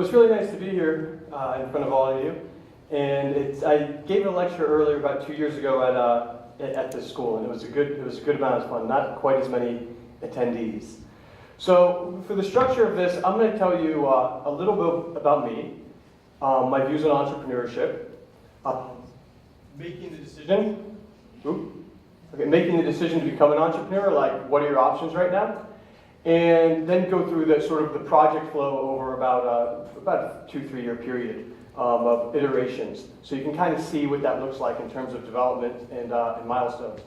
Well, it's really nice to be here in front of all of you. And I gave a lecture earlier about 2 years ago at this school, and it was a good amount of fun. Not quite as many attendees. So for the structure of this, I'm going to tell you a little bit about me, my views on entrepreneurship, making the decision. Making the decision to become an entrepreneur. Like, what are your options right now? And then go through the sort of the project flow over about a 2-3 year period of iterations, so you can kind of see what that looks like in terms of development and milestones.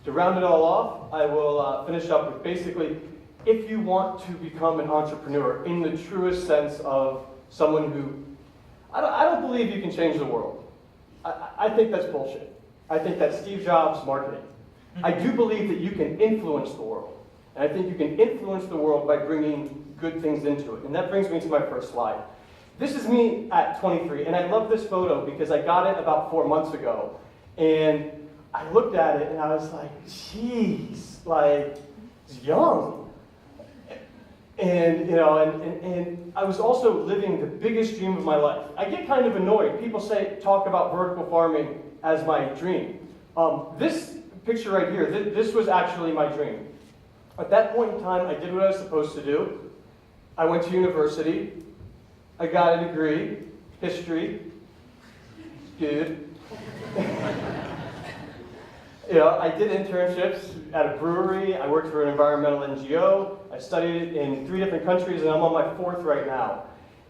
To round it all off, I will finish up with basically, if you want to become an entrepreneur in the truest sense of someone who, I don't believe you can change the world. I think that's bullshit. I think that's Steve Jobs marketing. I do believe that you can influence the world. And I think you can influence the world by bringing good things into it. And that brings me to my first slide. This is me at 23, and I love this photo because I got it about 4 months ago. And I looked at it and I was like, geez, like, it's young. And, you know, and I was also living the biggest dream of my life. I get kind of annoyed. People talk about vertical farming as my dream. This picture right here, this was actually my dream. At that point in time, I did what I was supposed to do. I went to university. I got a degree, history. Good. You know, I did internships at a brewery. I worked for an environmental NGO. I studied in 3 different countries, and I'm on my 4th right now.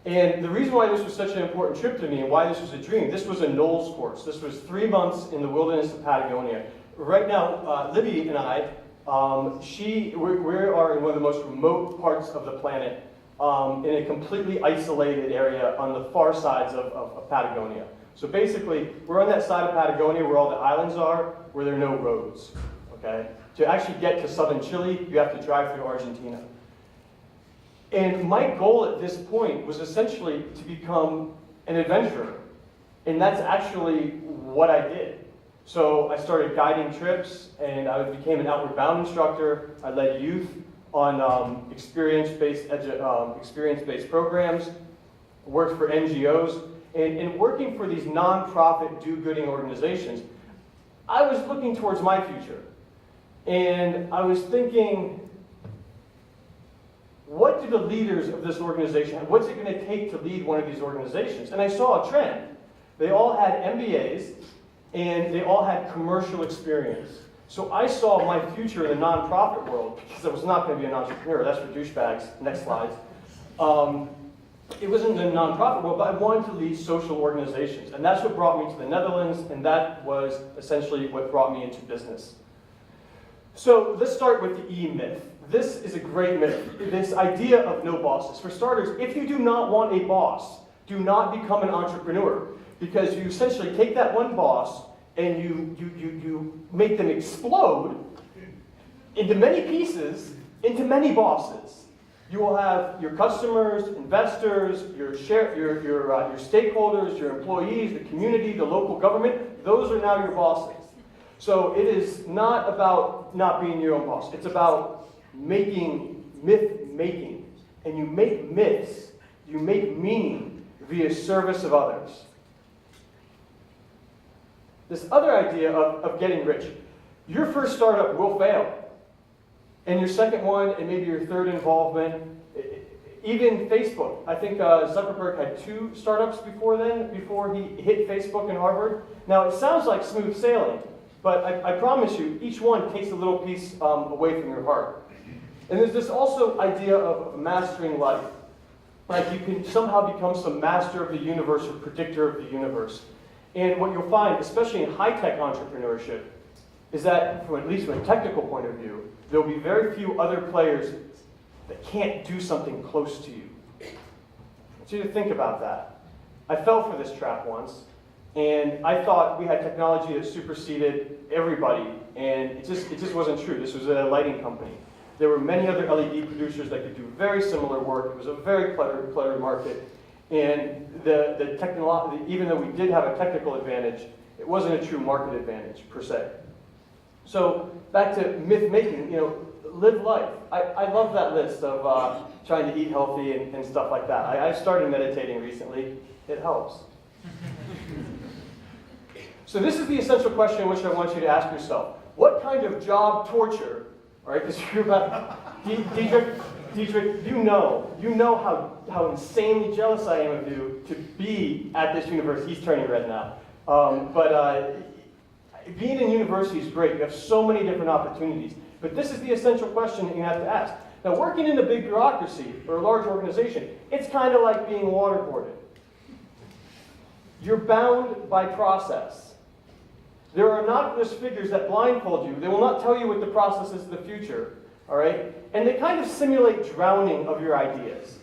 And the reason why this was such an important trip to me and why this was a dream, this was a NOLS course. This was 3 months in the wilderness of Patagonia. Right now, Libby and I, we are in one of the most remote parts of the planet, in a completely isolated area on the far sides of Patagonia. So basically, we're on that side of Patagonia where all the islands are, where there are no roads. Okay? To actually get to southern Chile, you have to drive through Argentina. And my goal at this point was essentially to become an adventurer. And that's actually what I did. So I started guiding trips, and I became an outward bound instructor. I led youth on experience-based programs, worked for NGOs, and working for these nonprofit do-gooding organizations, I was looking towards my future. And I was thinking, what do the leaders of this organization have? What's it going to take to lead one of these organizations? And I saw a trend. They all had MBAs, and they all had commercial experience. So I saw my future in the nonprofit world, because I was not going to be an entrepreneur. That's for douchebags. Next slide. It wasn't the nonprofit world, but I wanted to lead social organizations. And that's what brought me to the Netherlands, and that was essentially what brought me into business. So let's start with the E-myth. This is a great myth, this idea of no bosses. For starters, if you do not want a boss, do not become an entrepreneur, because you essentially take that one boss and you make them explode into many pieces, into many bosses. You will have your customers, investors, your stakeholders, your employees, the community, the local government. Those are now your bosses. So it is not about not being your own boss. It's about myth-making. And you make myths, you make meaning via service of others. This other idea of getting rich. Your first startup will fail. And your second one, and maybe your third involvement, even Facebook. I think Zuckerberg had 2 startups before he hit Facebook and Harvard. Now, it sounds like smooth sailing, but I promise you, each one takes a little piece away from your heart. And there's this also idea of mastering life. Like you can somehow become some master of the universe or predictor of the universe. And what you'll find, especially in high-tech entrepreneurship, is that, at least from a technical point of view, there will be very few other players that can't do something close to you. I want you to think about that. I fell for this trap once, and I thought we had technology that superseded everybody, and it just wasn't true. This was a lighting company. There were many other LED producers that could do very similar work. It was a very cluttered market. And even though we did have a technical advantage, it wasn't a true market advantage per se. So back to myth making, live life. I love that list of trying to eat healthy and stuff like that. I started meditating recently. It helps. So this is the essential question which I want you to ask yourself. What kind of job torture, all right, because you're about, Diedrich, you know how insanely jealous I am of you to be at this university. He's turning red now. Being in university is great. You have so many different opportunities. But this is the essential question that you have to ask. Now, working in a big bureaucracy or a large organization, it's kind of like being waterboarded. You're bound by process. There are not just figures that blindfold you. They will not tell you what the process is of the future, all right? And they kind of simulate drowning of your ideas,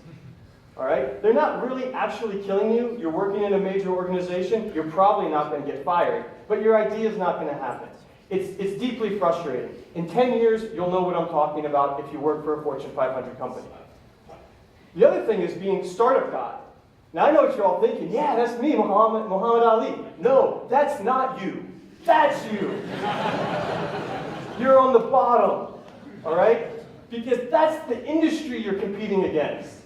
all right? They're not really actually killing you. You're working in a major organization. You're probably not going to get fired, but your idea is not going to happen. It's deeply frustrating. In 10 years, you'll know what I'm talking about if you work for a Fortune 500 company. The other thing is being startup guy. Now, I know what you're all thinking. Yeah, that's me, Muhammad Ali. No, that's not you. That's you. You're on the bottom, all right? Because that's the industry you're competing against.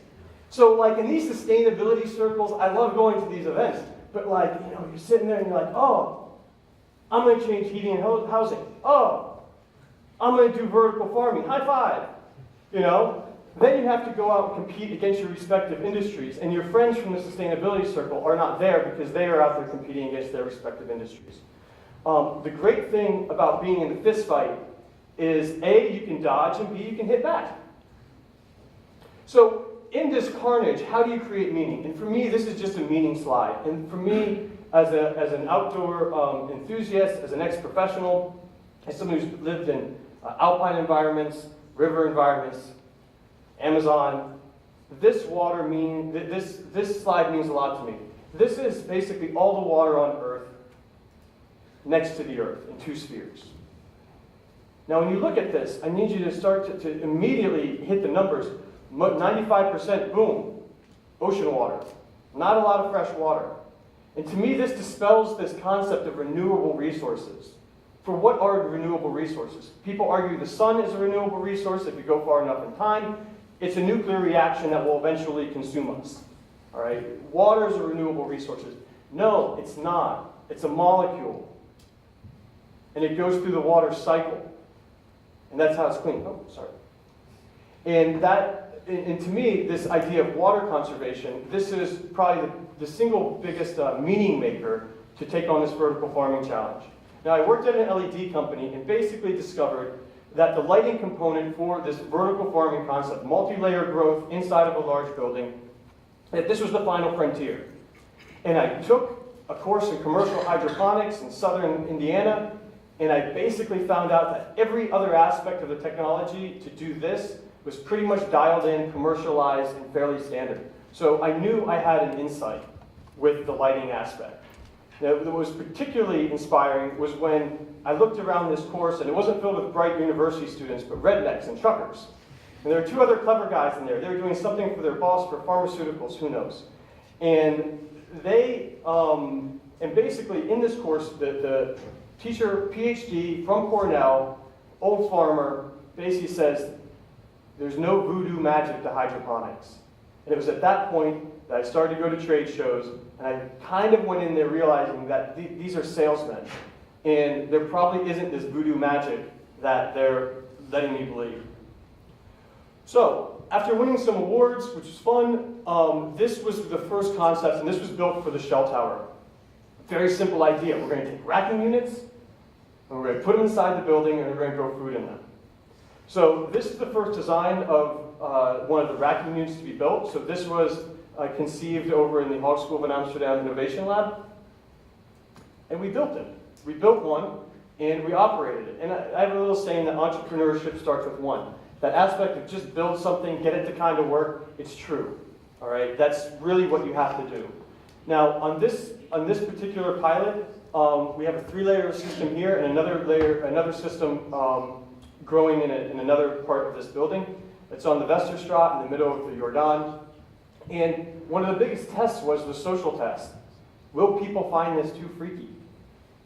So, like, in these sustainability circles, I love going to these events. But, like, you know, you're sitting there and you're like, oh, I'm going to change heating and housing. Oh, I'm going to do vertical farming. High five. You know? Then you have to go out and compete against your respective industries. And your friends from the sustainability circle are not there because they are out there competing against their respective industries. The great thing about being in the fist fight is A, you can dodge, and B, you can hit back. So in this carnage, how do you create meaning? And for me, this is just a meaning slide. And for me, as an outdoor enthusiast, as an ex-professional, as someone who's lived in alpine environments, river environments, Amazon, this slide means a lot to me. This is basically all the water on Earth next to the Earth in two spheres. Now, when you look at this, I need you to start to immediately hit the numbers. 95%, boom, ocean water. Not a lot of fresh water. And to me, this dispels this concept of renewable resources. For what are renewable resources? People argue the sun is a renewable resource if you go far enough in time. It's a nuclear reaction that will eventually consume us. All right? Water is a renewable resource. No, it's not. It's a molecule. And it goes through the water cycle. And that's how it's clean. Oh, sorry. And to me, this idea of water conservation, this is probably the single biggest meaning maker to take on this vertical farming challenge. Now, I worked at an LED company and basically discovered that the lighting component for this vertical farming concept, multi-layer growth inside of a large building, that this was the final frontier. And I took a course in commercial hydroponics in southern Indiana, and I basically found out that every other aspect of the technology to do this was pretty much dialed in, commercialized, and fairly standard. So I knew I had an insight with the lighting aspect. Now, what was particularly inspiring was when I looked around this course, and it wasn't filled with bright university students, but rednecks and truckers. And there were two other clever guys in there. They were doing something for their boss for pharmaceuticals, who knows. And and basically in this course, the teacher, PhD from Cornell, old farmer, basically says, there's no voodoo magic to hydroponics. And it was at that point that I started to go to trade shows, and I kind of went in there realizing that these are salesmen, and there probably isn't this voodoo magic that they're letting me believe. So, after winning some awards, which was fun, this was the first concept, and this was built for the Shell Tower. Very simple idea. We're going to take racking units, and we're going to put them inside the building, and we're going to grow food in them. So this is the first design of one of the racking units to be built. So this was conceived over in the Hogeschool van Amsterdam Innovation Lab. And we built it. We built one, and we operated it. And I have a little saying that entrepreneurship starts with one. That aspect of just build something, get it to kind of work, it's true. All right, that's really what you have to do. Now, on this particular pilot, we have a 3-layer system here and another system growing in another part of this building. It's on the Westerstraat in the middle of the Jordaan. And one of the biggest tests was the social test. Will people find this too freaky?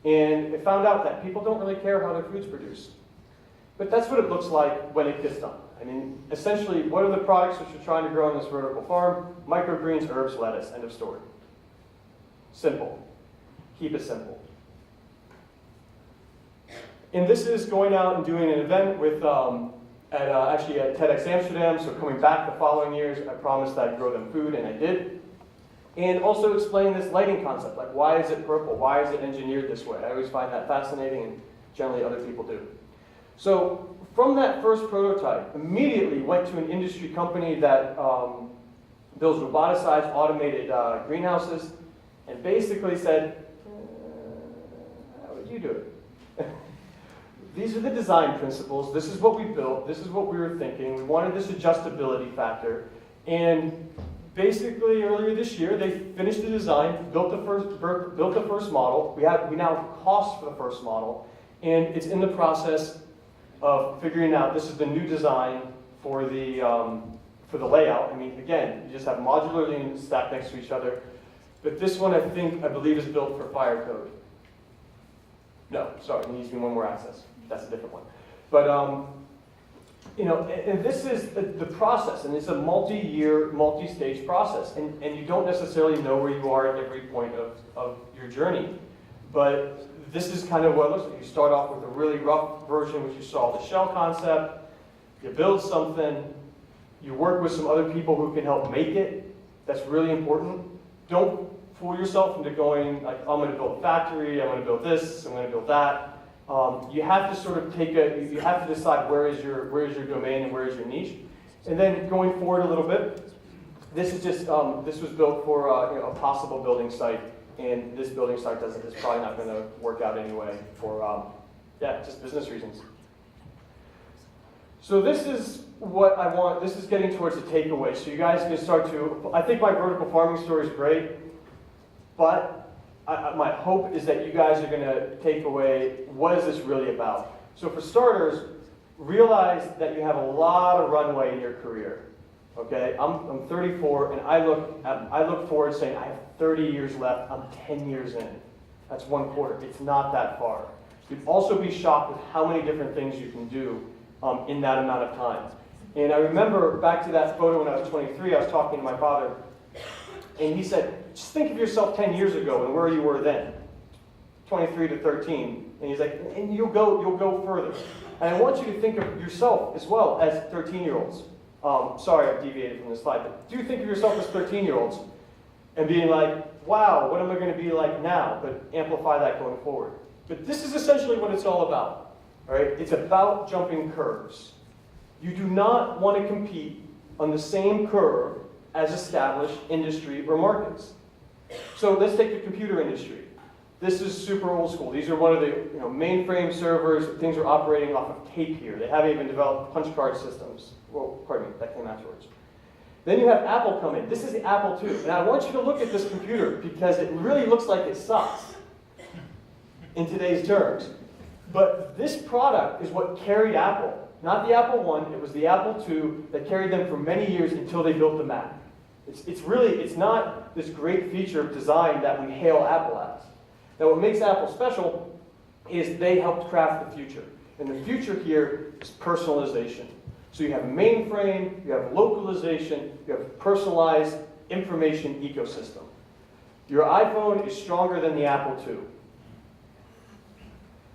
And it found out that people don't really care how their food's produced. But that's what it looks like when it gets done. I mean, essentially, what are the products which you're trying to grow on this vertical farm? Microgreens, herbs, lettuce, end of story. Simple. Keep it simple. And this is going out and doing an event with, actually at TEDx Amsterdam, so coming back the following years, I promised that I'd grow them food, and I did. And also explaining this lighting concept, like why is it purple? Why is it engineered this way? I always find that fascinating, and generally other people do. So from that first prototype, immediately went to an industry company that builds roboticized automated greenhouses, and basically said, how would you do it? These are the design principles. This is what we built. This is what we were thinking. We wanted this adjustability factor. And basically, earlier this year, they finished the design, built the first model. We now have costs for the first model, and it's in the process of figuring out this is the new design for the layout. I mean, again, you just have modularly stacked next to each other. But this one, I believe, is built for fire code. No, sorry, it needs to be one more access. That's a different one. But, you know, and this is the process, and it's a multi-year, multi-stage process, and you don't necessarily know where you are at every point of your journey. But this is kind of what it looks like. You start off with a really rough version, which you saw the shell concept. You build something. You work with some other people who can help make it. That's really important. Don't fool yourself into going, like, I'm going to build a factory, I'm going to build this, I'm going to build that. You have to sort of you have to decide where is your domain and where is your niche. And then going forward a little bit, this is just, this was built for you know, a possible building site, and this building site is probably not going to work out anyway for, yeah, just business reasons. So this is what I want, this is getting towards the takeaway. So you guys can start to, I think my vertical farming story is great, but my hope is that you guys are going to take away, what is this really about? So for starters, realize that you have a lot of runway in your career. Okay, I'm 34, and I look forward saying I have 30 years left. I'm 10 years in. That's 1/4. It's not that far. You'd also be shocked with how many different things you can do in that amount of time. And I remember back to that photo when I was 23, I was talking to my father, and he said, just think of yourself 10 years ago and where you were then, 23 to 13. And he's like, and you'll go further. And I want you to think of yourself as well as 13-year-olds. Sorry, I've deviated from this slide, but do think of yourself as 13-year-olds and being like, wow, what am I going to be like now? But amplify that going forward. But this is essentially what it's all about. All right? It's about jumping curves. You do not want to compete on the same curve as established industry or markets. So let's take the computer industry. This is super old school. These are one of the mainframe servers. Things are operating off of tape here. They haven't even developed punch card systems. Well, pardon me, that came afterwards. Then you have Apple come in. This is the Apple II. And I want you to look at this computer because it really looks like it sucks in today's terms. But this product is what carried Apple. Not the Apple I, it was the Apple II that carried them for many years until they built the Mac. It's not this great feature of design that we hail Apple as. Now what makes Apple special is they helped craft the future. And the future here is personalization. So you have mainframe, you have localization, you have personalized information ecosystem. Your iPhone is stronger than the Apple II.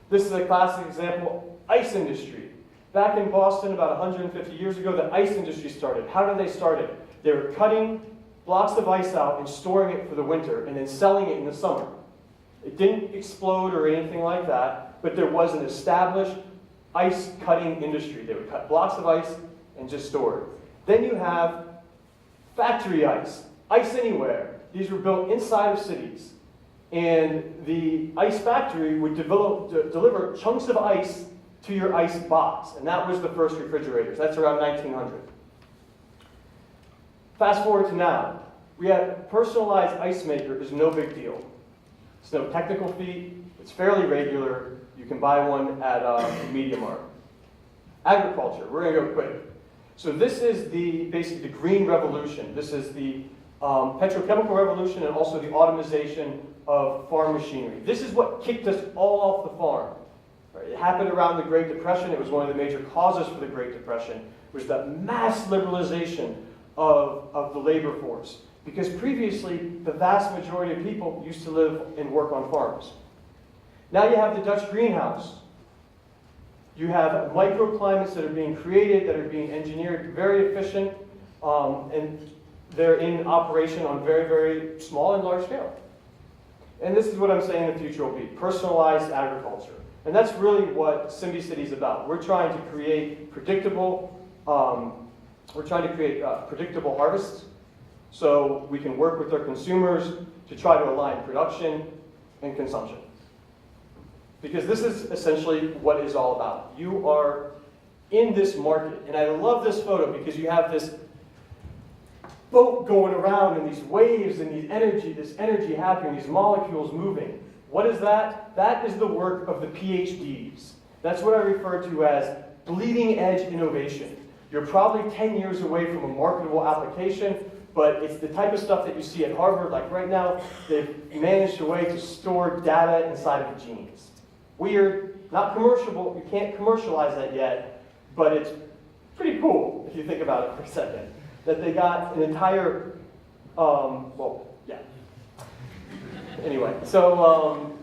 This is a classic example, ice industry. Back in Boston about 150 years ago, the ice industry started. How did they start it? They were cutting blocks of ice out and storing it for the winter and then selling it in the summer. It didn't explode or anything like that, but there was an established ice cutting industry. They would cut blocks of ice and just store it. Then you have factory ice anywhere. These were built inside of cities. And the ice factory would deliver chunks of ice to your ice box. And that was the first refrigerators. That's around 1900. Fast forward to now. We have personalized ice maker is no big deal. It's no technical feat. It's fairly regular. You can buy one at Media Mart. Agriculture, we're going to go quick. So this is basically the green revolution. This is the petrochemical revolution and also the automation of farm machinery. This is what kicked us all off the farm. Right? It happened around the Great Depression. It was one of the major causes for the Great Depression, was the mass liberalization of the labor force. Because previously, the vast majority of people used to live and work on farms. Now you have the Dutch greenhouse. You have microclimates that are being created, that are being engineered, very efficient, and they're in operation on very, very small and large scale. And this is what I'm saying the future will be, personalized agriculture. And that's really what Symbicity is about. We're trying to create predictable, predictable harvests, so we can work with our consumers to try to align production and consumption. Because this is essentially what it's all about. You are in this market, and I love this photo because you have this boat going around and these waves and this energy happening, these molecules moving. What is that? That is the work of the PhDs. That's what I refer to as bleeding edge innovation. You're probably 10 years away from a marketable application, but it's the type of stuff that you see at Harvard. Like right now, they've managed a way to store data inside of genes. Weird, not commercial, you can't commercialize that yet, but it's pretty cool if you think about it for a second. That they got an entire, Anyway, so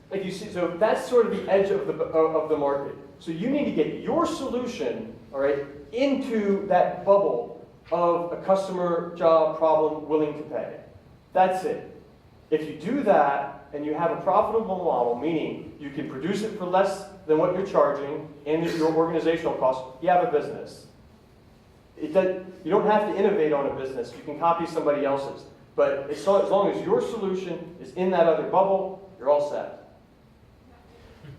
like you see, so that's sort of the edge of the market. So you need to get your solution, all right, into that bubble of a customer, job, problem, willing to pay. That's it. If you do that and you have a profitable model, meaning you can produce it for less than what you're charging and your organizational costs, you have a business. You don't have to innovate on a business. You can copy somebody else's. But as long as your solution is in that other bubble, you're all set.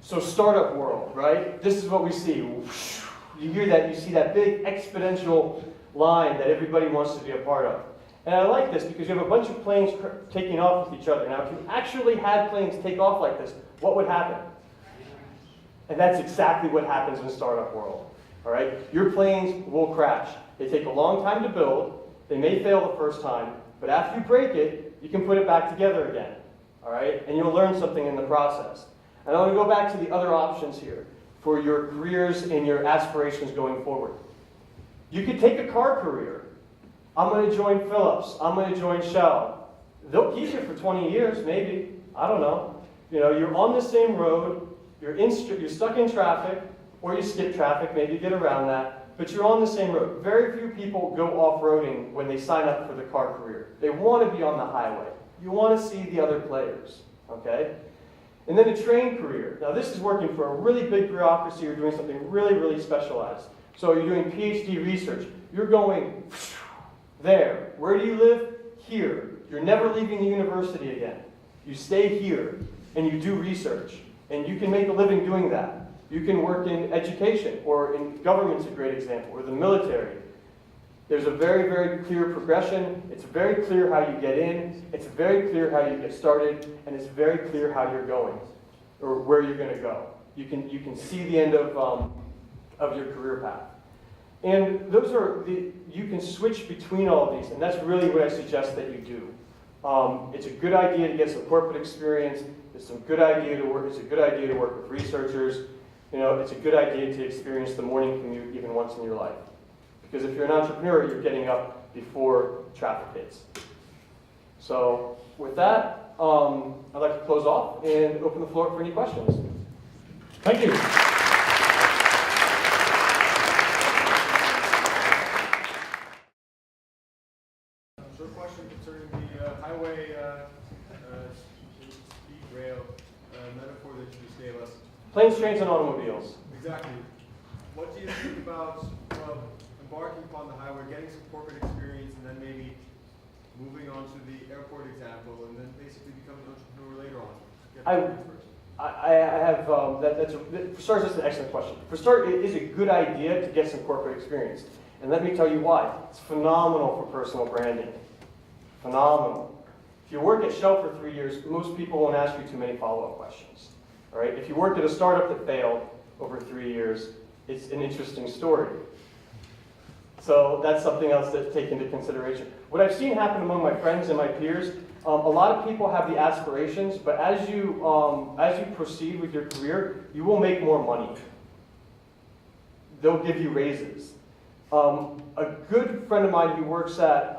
So startup world, right? This is what we see. You hear that, you see that big exponential line that everybody wants to be a part of. And I like this because you have a bunch of planes taking off with each other. Now, if you actually had planes take off like this, what would happen? And that's exactly what happens in startup world. All right? Your planes will crash. They take a long time to build. They may fail the first time, but after you break it, you can put it back together again. All right? And you'll learn something in the process. And I want to go back to the other options here for your careers and your aspirations going forward. You could take a car career. I'm going to join Philips. I'm going to join Shell. They'll keep you for 20 years, maybe. I don't know. You know, you're on the same road. You're stuck in traffic, or you skip traffic. Maybe you get around that. But you're on the same road. Very few people go off-roading when they sign up for the car career. They want to be on the highway. You want to see the other players, okay? And then a train career. Now this is working for a really big bureaucracy. You're doing something really, really specialized. So you're doing PhD research. You're going there. Where do you live? Here. You're never leaving the university again. You stay here and you do research. And you can make a living doing that. You can work in education, or in government's a great example, or the military. There's a very, very clear progression. It's very clear how you get in. It's very clear how you get started, and it's very clear how you're going, or where you're going to go. You can see the end of your career path. And you can switch between all of these, and that's really what I suggest that you do. It's a good idea to get some corporate experience. It's a good idea to work with researchers. You know, it's a good idea to experience the morning commute even once in your life. Because if you're an entrepreneur, you're getting up before traffic hits. So with that, I'd like to close off and open the floor for any questions. Thank you. Short question concerning the highway speed rail metaphor that you just gave us. Planes, trains, and automobiles. Exactly. What do you think about embarking upon the highway, getting some corporate experience, and then maybe moving on to the airport example, and then basically becoming an entrepreneur later on? For starters, that's an excellent question. For start, it is a good idea to get some corporate experience. And let me tell you why. It's phenomenal for personal branding. Phenomenal. If you work at Shell for 3 years, most people won't ask you too many follow-up questions. All right? If you worked at a startup that failed over 3 years, it's an interesting story. So that's something else to take into consideration. What I've seen happen among my friends and my peers, a lot of people have the aspirations, but as you proceed with your career, you will make more money. They'll give you raises. A good friend of mine who works at,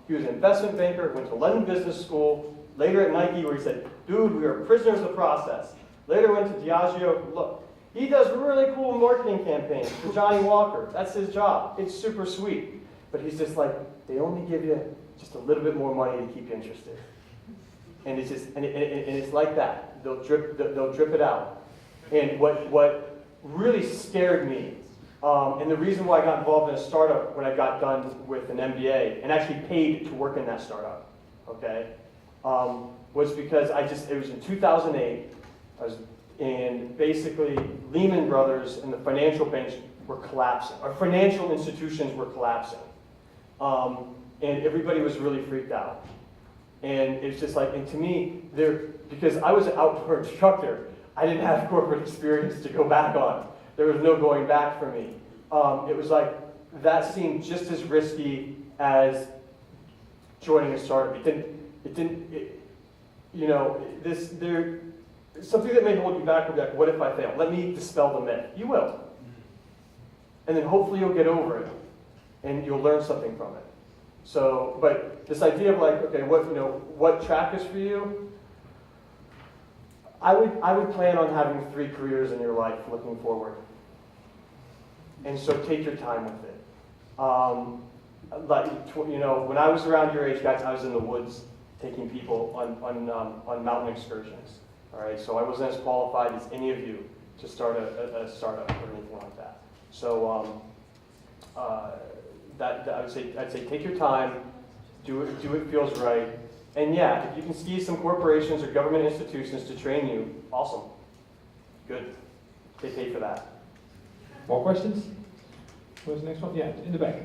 he was an investment banker, went to London Business School, later at Nike, where he said, dude, we are prisoners of the process. Later went to Diageo. Look, he does really cool marketing campaigns for Johnny Walker. That's his job. It's super sweet. But he's just like, they only give you just a little bit more money to keep you interested. And it's just, and it's like that. They'll drip it out. And what really scared me, and the reason why I got involved in a startup when I got done with an MBA and actually paid to work in that startup, okay, was because it was in 2008, and basically Lehman Brothers and the financial banks were collapsing. Our financial institutions were collapsing. And everybody was really freaked out. And it's just like, and to me, because I was an outdoor instructor, I didn't have corporate experience to go back on. There was no going back for me. It was like, that seemed just as risky as joining a startup. Something that may hold you back would be like, what if I fail? Let me dispel the myth. You will. And then hopefully you'll get over it, and you'll learn something from it. So, but this idea of like, okay, what track is for you? I would plan on having 3 careers in your life looking forward. And so take your time with it. When I was around your age, guys, I was in the woods taking people on mountain excursions. All right, so I wasn't as qualified as any of you to start a startup or anything like that. So I'd say take your time, do what feels right, and yeah, if you can see some corporations or government institutions to train you, awesome, good. They pay for that. More questions? Where's the next one? Yeah, in the back.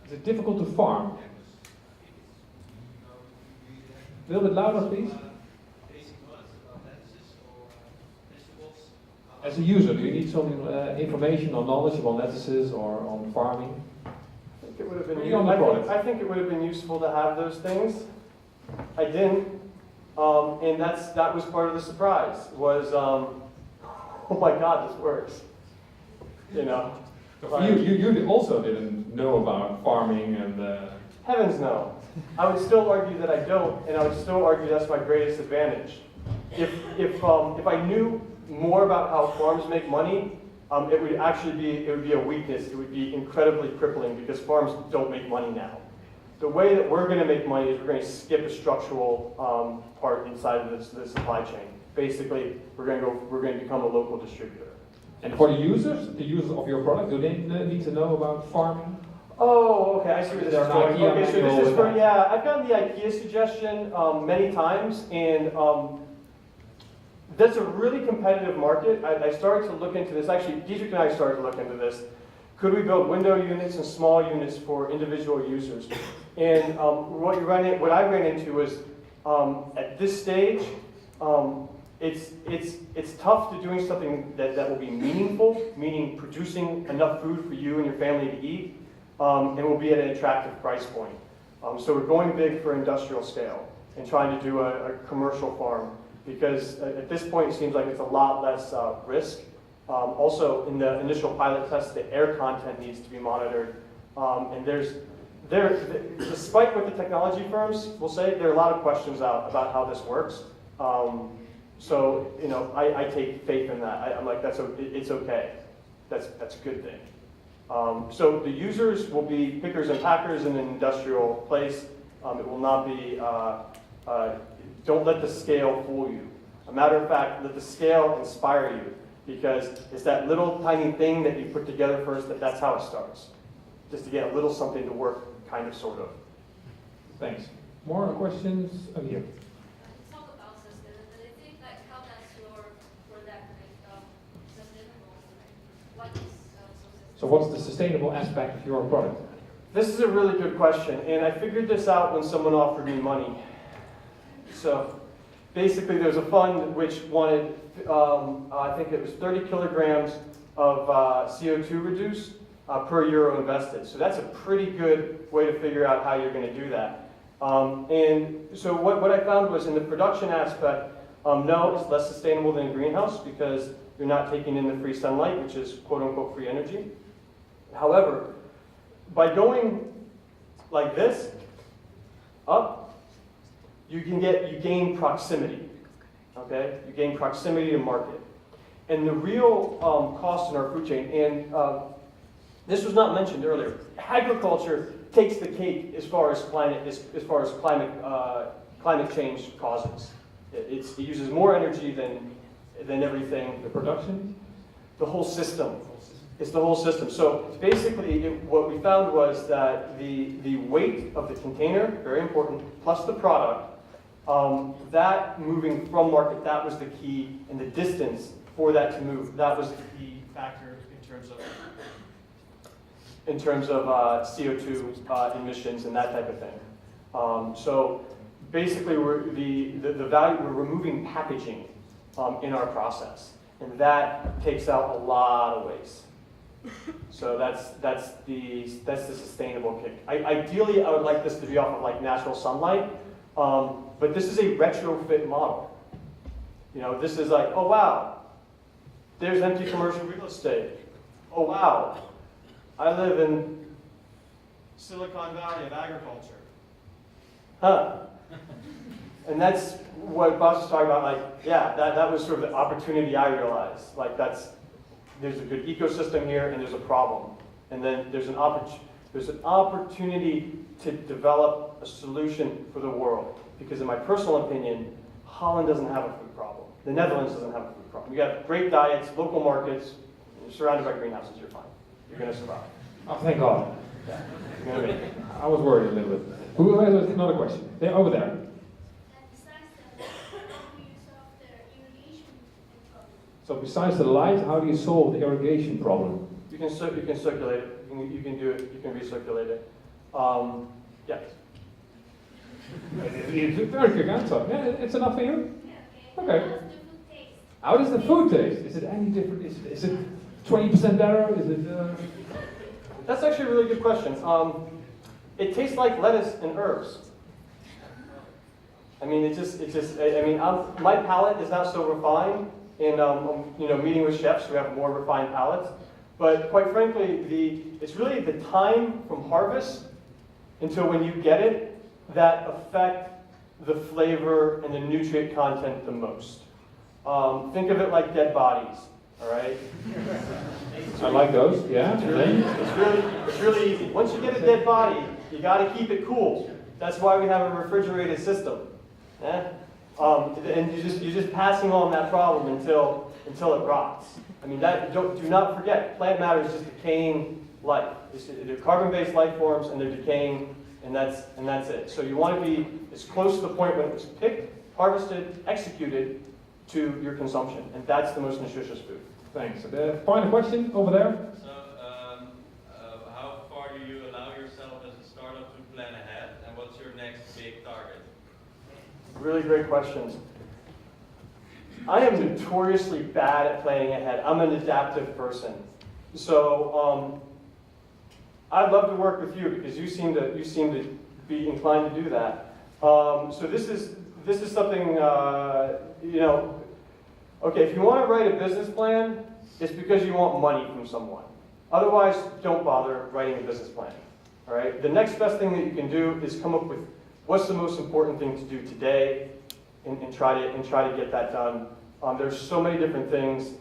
Is it difficult to farm? A little bit louder, please. As a user, do you need some information or knowledge about lettuces or on farming? I think it would have been. I think it would have been useful to have those things. I didn't, and that was part of the surprise. Was oh my God, this works. You know. You also didn't know about farming and. Heavens no. I would still argue that I don't, and I would still argue that's my greatest advantage. If I knew more about how farms make money, it would be a weakness. It would be incredibly crippling because farms don't make money now. The way that we're going to make money is we're going to skip a structural part inside of the supply chain. Basically, we're going to become a local distributor. And for the users of your product, do they need to know about farming? Oh, okay, I see where this is going. IKEA Okay, so this is for, I've gotten the IKEA suggestion many times, and that's a really competitive market. I started to look into this, actually, Dietrich and I started to look into this. Could we build window units and small units for individual users? And what I ran into was, at this stage, it's tough to doing something that will be meaningful, meaning producing enough food for you and your family to eat, and will be at an attractive price point. So we're going big for industrial scale and trying to do a commercial farm because at this point it seems like it's a lot less risk. Also, in the initial pilot test, the air content needs to be monitored. And despite what the technology firms will say, there are a lot of questions out about how this works. So, I take faith in that. I'm like, it's okay. That's a good thing. So the users will be pickers and packers in an industrial place. It will not be, don't let the scale fool you. A matter of fact, let the scale inspire you because it's that little tiny thing that you put together first that's how it starts. Just to get a little something to work, kind of, sort of. Thanks. More questions? Oh, here. Talk about sustainability, like how does your product make sustainable? What is sustainable? So what's the sustainable aspect of your product? This is a really good question, and I figured this out when someone offered me money. So basically there's a fund which wanted, I think it was 30 kilograms of CO2 reduced per euro invested. So that's a pretty good way to figure out how you're going to do that. And so what I found was in the production aspect, no, it's less sustainable than a greenhouse because you're not taking in the free sunlight, which is quote-unquote free energy. However, by going like this, up, you gain proximity, okay? You gain proximity to market. And the real cost in our food chain, and this was not mentioned earlier, agriculture takes the cake as far as climate change causes. It uses more energy than everything. The production? The whole system. It's the whole system. So basically, what we found was that the weight of the container, very important, plus the product, that moving from market, that was the key, and the distance for that to move, that was the key factor in terms of CO2 emissions and that type of thing. So basically, the value, we're removing packaging in our process, and that takes out a lot of waste. So that's the sustainable kick. Ideally, I would like this to be off of like natural sunlight, but this is a retrofit model. You know, this is like, oh wow, there's empty commercial real estate. Oh wow, I live in Silicon Valley of agriculture. Huh. And that's what Boss was talking about, like, yeah, that was sort of the opportunity I realized. Like there's a good ecosystem here and there's a problem. And then there's an opportunity to develop a solution for the world. Because in my personal opinion, Holland doesn't have a food problem. The Netherlands doesn't have a food problem. You got great diets, local markets, you're surrounded by greenhouses, you're fine. You're going to survive. Oh, thank God. Yeah. You're gonna make it. I was worried a little bit. Who has another question? Yeah, over there. So besides the light, how do you solve the irrigation problem? You can circulate it. You can do it. You can recirculate it. Yeah. It's a very quick answer. Yeah, it's enough for you? Okay. How does the food taste? Is it any different? Is it 20% better? Is it? That's actually a really good question. It tastes like lettuce and herbs. I mean, my palate is not so refined. And meeting with chefs who have more refined palates. But quite frankly, it's really the time from harvest until when you get it that affect the flavor and the nutrient content the most. Think of it like dead bodies, all right? I like those, yeah. It's really easy. Once you get a dead body, you got to keep it cool. That's why we have a refrigerated system. Yeah? And you're just passing on that problem until it rots. I mean, do not forget, plant matter is just decaying life. They're carbon-based life forms, and they're decaying, and that's it. So you want to be as close to the point when it was picked, harvested, executed to your consumption, and that's the most nutritious food. Thanks. The final question over there. So, how far do you allow yourself as a startup to plan ahead, and what's your next big target? Really great questions. I am notoriously bad at planning ahead. I'm an adaptive person. So I'd love to work with you because you seem to be inclined to do that. So this is something, okay, if you want to write a business plan, it's because you want money from someone. Otherwise, don't bother writing a business plan. All right? The next best thing that you can do is come up with what's the most important thing to do today, and try to get that done. There's so many different things.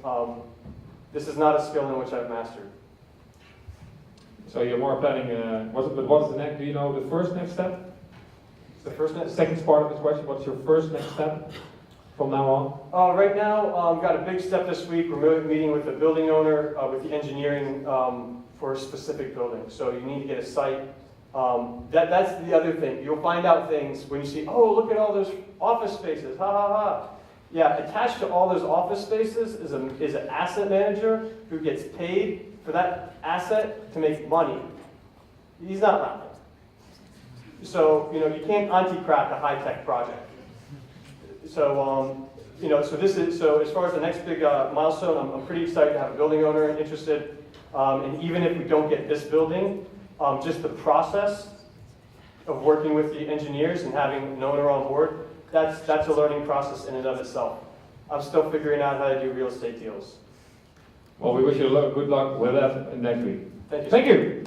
This is not a skill in which I've mastered. So you're more planning. What's the next? Do you know the first next step? The first next. Second part of this question. What's your first next step from now on? Right now, got a big step this week. We're meeting with the building owner, with the engineering for a specific building. So you need to get a site. That's the other thing. You'll find out things when you see, oh, look at all those office spaces, ha ha ha. Yeah, attached to all those office spaces is an asset manager who gets paid for that asset to make money. He's not laughing. So, you can't anti-crack a high-tech project. So, so as far as the next big milestone, I'm pretty excited to have a building owner interested. And even if we don't get this building, just the process of working with the engineers and having an owner on board, that's a learning process in and of itself. I'm still figuring out how to do real estate deals. Well, we wish you good luck with that next week. Thank you. Thank you.